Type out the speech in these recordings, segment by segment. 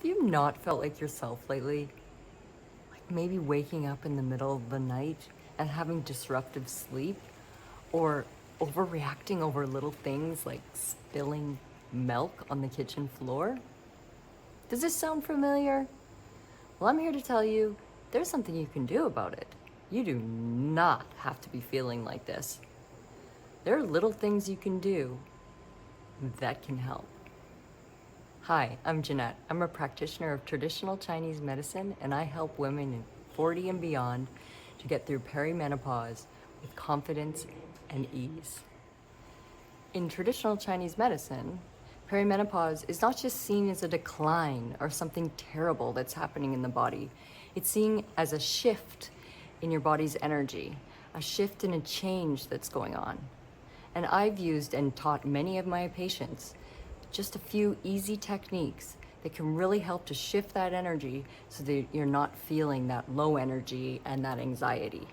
you not felt like yourself lately? Like maybe waking up in the middle of the night and having disruptive sleep? Or overreacting over little things like spilling milk on the kitchen floor? Does this sound familiar? Well, I'm here to tell you there's something you can do about it. You do not have to be feeling like this. There are little things you can do that can help. Hi, I'm Jeanette. I'm a practitioner of traditional Chinese medicine, and I help women in 40 and beyond to get through perimenopause with confidence and ease. In traditional Chinese medicine, perimenopause is not just seen as a decline or something terrible that's happening in the body. It's seen as a shift in your body's energy, a shift and a change that's going on. And I've used and taught many of my patients just a few easy techniques that can really help to shift that energy so that you're not feeling that low energy and that anxiety.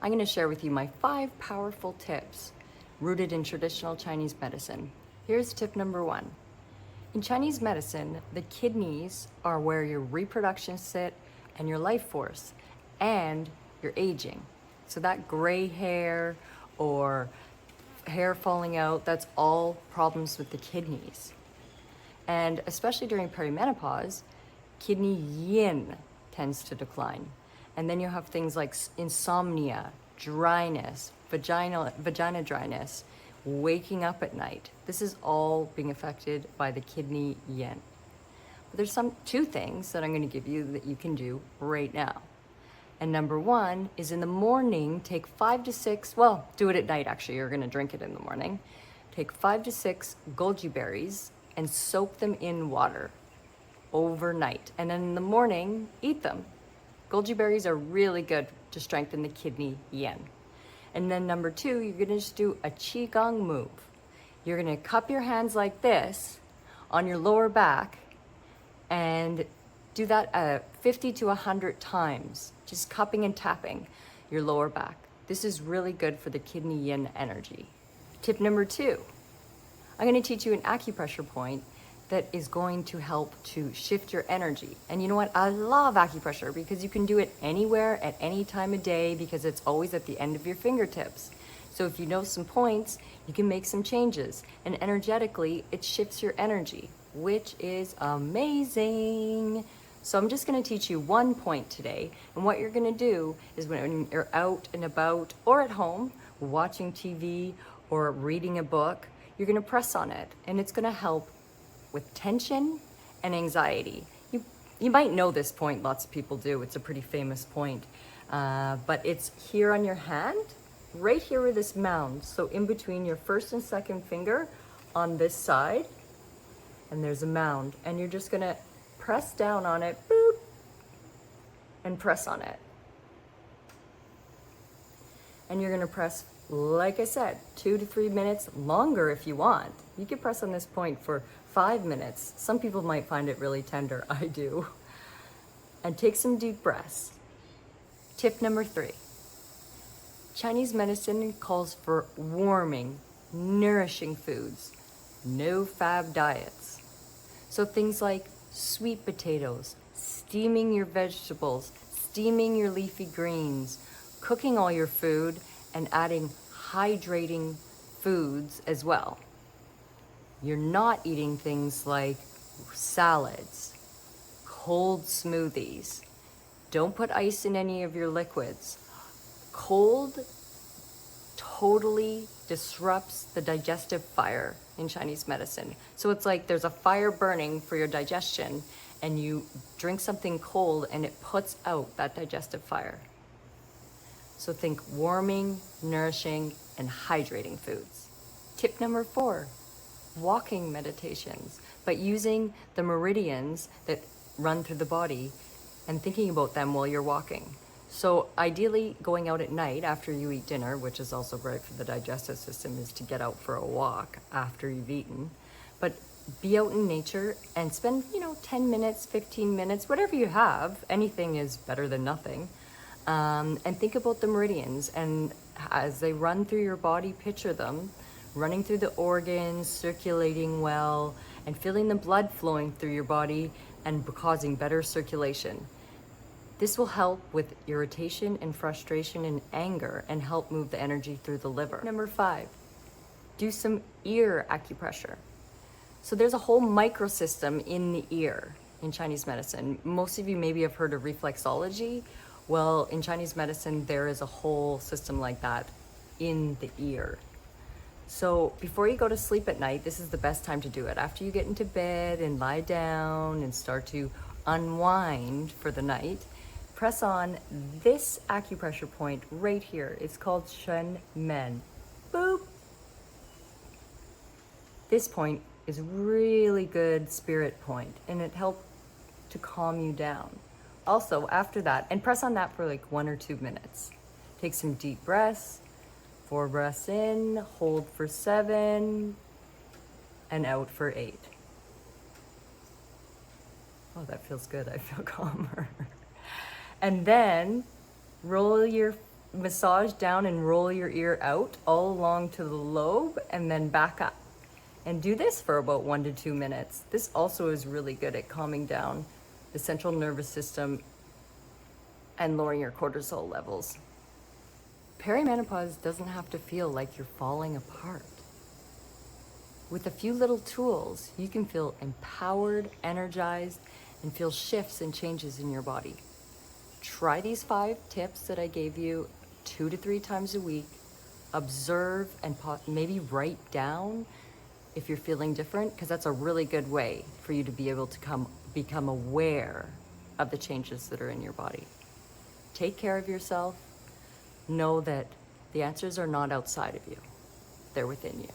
I'm going to share with you my 5 powerful tips rooted in traditional Chinese medicine. Here's tip number 1. In Chinese medicine, the kidneys are where your reproduction sit and your life force and your aging. So that gray hair or hair falling out, that's all problems with the kidneys. And especially during perimenopause, kidney yin tends to decline. And then you have things like insomnia, dryness, vagina dryness, waking up at night. This is all being affected by the kidney yin. But there's 2 things that I'm going to give you that you can do right now. And number 1 is in the morning, take 5 to 6, well, do it at night actually, you're going to drink it in the morning. Take 5 to 6 goji berries and soak them in water overnight. And then in the morning, eat them. Goji berries are really good to strengthen the kidney yin. And then number 2, you're going to just do a qigong move. You're going to cup your hands like this on your lower back and do that 50 to 100 times, just cupping and tapping your lower back. This is really good for the kidney yin energy. Tip number 2, I'm going to teach you an acupressure point that is going to help to shift your energy. And you know what? I love acupressure because you can do it anywhere at any time of day because it's always at the end of your fingertips. So if you know some points, you can make some changes. And energetically, it shifts your energy, which is amazing. So I'm just going to teach you 1 point today. And what you're going to do is when you're out and about or at home watching TV or reading a book, you're going to press on it. And it's going to help with tension and anxiety. You might know this point, lots of people do. It's a pretty famous point. But it's here on your hand, right here where this mound. So in between your first and second finger on this side, and there's a mound. And you're just gonna press down on it, boop, and press on it. And you're gonna press, like I said, 2 to 3 minutes longer if you want. You can press on this point for 5 minutes. Some people might find it really tender. I do. And take some deep breaths. Tip number 3. Chinese medicine calls for warming, nourishing foods. No fab diets. So things like sweet potatoes, steaming your vegetables, steaming your leafy greens, cooking all your food, and adding hydrating foods as well. You're not eating things like salads, cold smoothies. Don't put ice in any of your liquids. Cold totally disrupts the digestive fire in Chinese medicine. So it's like there's a fire burning for your digestion and you drink something cold and it puts out that digestive fire. So think warming, nourishing, and hydrating foods. Tip number 4, walking meditations, but using the meridians that run through the body and thinking about them while you're walking. So ideally going out at night after you eat dinner, which is also great for the digestive system, is to get out for a walk after you've eaten. But be out in nature and spend, 10 minutes, 15 minutes, whatever you have. Anything is better than nothing. And think about the meridians, and as they run through your body, picture them running through the organs, circulating well, and feeling the blood flowing through your body and causing better circulation. This will help with irritation and frustration and anger and help move the energy through the liver. Number 5, do some ear acupressure. So there's a whole microsystem in the ear in Chinese medicine. Most of you maybe have heard of reflexology. Well, in Chinese medicine, there is a whole system like that in the ear. So before you go to sleep at night, this is the best time to do it. After you get into bed and lie down and start to unwind for the night, press on this acupressure point right here. It's called Shen Men. Boop. This point is really good spirit point, and it helps to calm you down. Also, after that, and press on that for like 1 or 2 minutes. Take some deep breaths. 4 breaths in, hold for 7, and out for 8. Oh, that feels good. I feel calmer. And then massage down and roll your ear out all along to the lobe and then back up. And do this for about 1 to 2 minutes. This also is really good at calming down the central nervous system and lowering your cortisol levels. Perimenopause doesn't have to feel like you're falling apart. With a few little tools, you can feel empowered, energized, and feel shifts and changes in your body. Try these 5 tips that I gave you 2 to 3 times a week. Observe and maybe write down if you're feeling different, because that's a really good way for you to be able to become aware of the changes that are in your body. Take care of yourself. Know that the answers are not outside of you. They're within you.